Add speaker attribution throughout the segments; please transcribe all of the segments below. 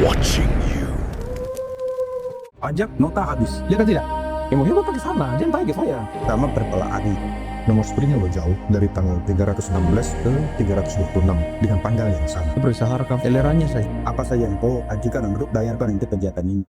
Speaker 1: watching you.
Speaker 2: Pajak nota habis, lihat tidak? Yang mau hebat pakai sana, jangan pakai ke saya.
Speaker 3: Sama perpelaan nomor sprintnya lo jauh dari tanggal 316 ke 326 dengan panggal yang sama.
Speaker 2: Berusaha rekam elerannya saya.
Speaker 3: Apa saja yang kau ajukan untuk bayarkan untuk kegiatan ini?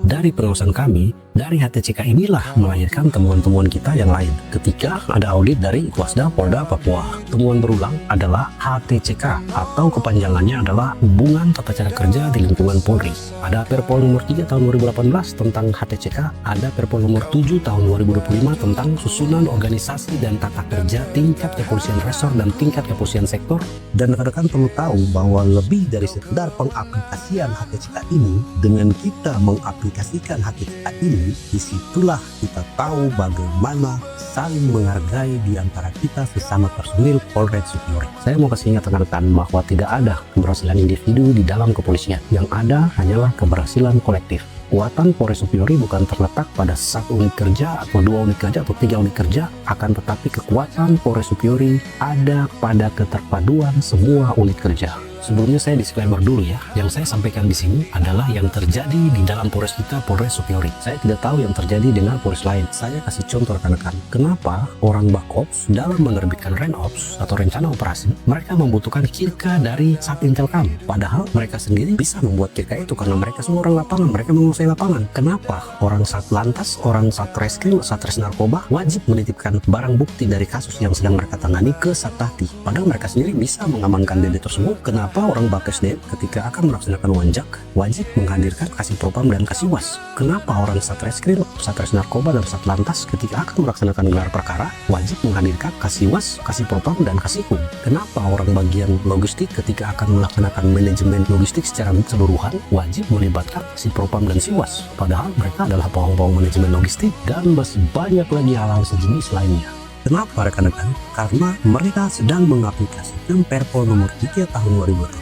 Speaker 4: Dari pengawasan kami, dari HTCK inilah melahirkan temuan-temuan kita yang lain ketika ada audit dari Wasda Polda Papua. Temuan berulang adalah HTCK atau kepanjangannya adalah Hubungan Tata Cara Kerja di Lingkungan Polri. Ada Perpol nomor 3 tahun 2018 tentang HTCK, ada Perpol nomor 7 tahun 2025 tentang susunan organisasi dan tata kerja tingkat kepolisian resor dan tingkat kepolisian sektor. Dan rekan-rekan perlu tahu bahwa lebih dari sekedar pengaplikasian HTCK ini, dengan kita mengaplikasikan HTCK ini, disitulah kita tahu bagaimana saling menghargai di antara kita sesama personil Polres Supiori. Saya mau kasih ingat rekan-rekan bahwa tidak ada keberhasilan individu di dalam kepolisian. Yang ada hanyalah keberhasilan kolektif. Kekuatan Polres Supiori bukan terletak pada satu unit kerja atau 2 unit kerja atau 3 unit kerja, akan tetapi kekuatan Polres Supiori ada pada keterpaduan semua unit kerja. Sebelumnya saya disclaimer dulu ya, yang saya sampaikan di sini adalah yang terjadi di dalam Polres kita, Polres Supiori. Saya tidak tahu yang terjadi dengan Polres lain. Saya kasih contoh rekan-rekan. Kenapa orang Bakops dalam menerbitkan Renops atau rencana operasi, mereka membutuhkan kirka dari Satintelkam. Padahal mereka sendiri bisa membuat kirka itu karena mereka semua orang lapangan, mereka menguasai lapangan. Kenapa orang Satlantas, orang Satreskrim, Satres Narkoba wajib menitipkan barang bukti dari kasus yang sedang mereka tangani ke Satati? Padahal mereka sendiri bisa mengamankan DD tersebut. Kenapa orang Bakesden ketika akan melaksanakan wanjak wajib menghadirkan Kasih Propam dan Kasih Was? Kenapa orang Satreskrim, Satres Narkoba dan Satlantas ketika akan melaksanakan gelar perkara wajib menghadirkan Kasih Was, Kasih Propam dan Kasih Hum? Kenapa orang bagian logistik ketika akan melaksanakan manajemen logistik secara keseluruhan wajib melibatkan Kasih Propam dan Siwas? Padahal mereka adalah pawang-pawang manajemen logistik dan masih banyak lagi hal-hal sejenis lainnya. Kenapa rekan-rekan? Karena mereka sedang mengaplikasikan Perpol nomor 3 tahun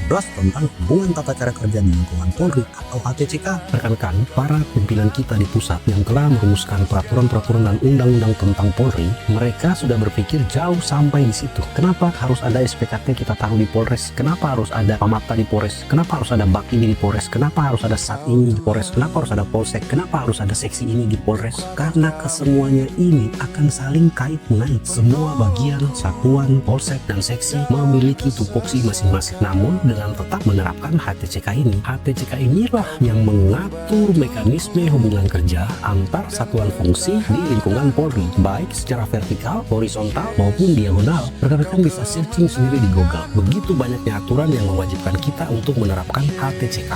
Speaker 4: 2018 tentang Hubungan Tata Cara Kerja di Lingkungan Polri atau HTCK. Rekan-rekan, para pimpinan kita di pusat yang telah merumuskan peraturan-peraturan dan undang-undang tentang Polri, mereka sudah berpikir jauh sampai di situ. Kenapa harus ada SPKT kita taruh di Polres? Kenapa harus ada Pamapta di Polres? Kenapa harus ada bak ini di Polres? Kenapa harus ada sat ini di Polres? Kenapa harus ada Polsek? Kenapa harus ada seksi ini di Polres? Karena kesemuanya ini akan saling kait mengait. Semua bagian, satuan, polsek, dan seksi memiliki tupoksi masing-masing. Namun dengan tetap menerapkan HTCK ini. HTCK inilah yang mengatur mekanisme hubungan kerja antar satuan fungsi di lingkungan Polri, baik secara vertikal, horizontal, maupun diagonal. Rekan-rekan bisa searching sendiri di Google. Begitu banyaknya aturan yang mewajibkan kita untuk menerapkan HTCK.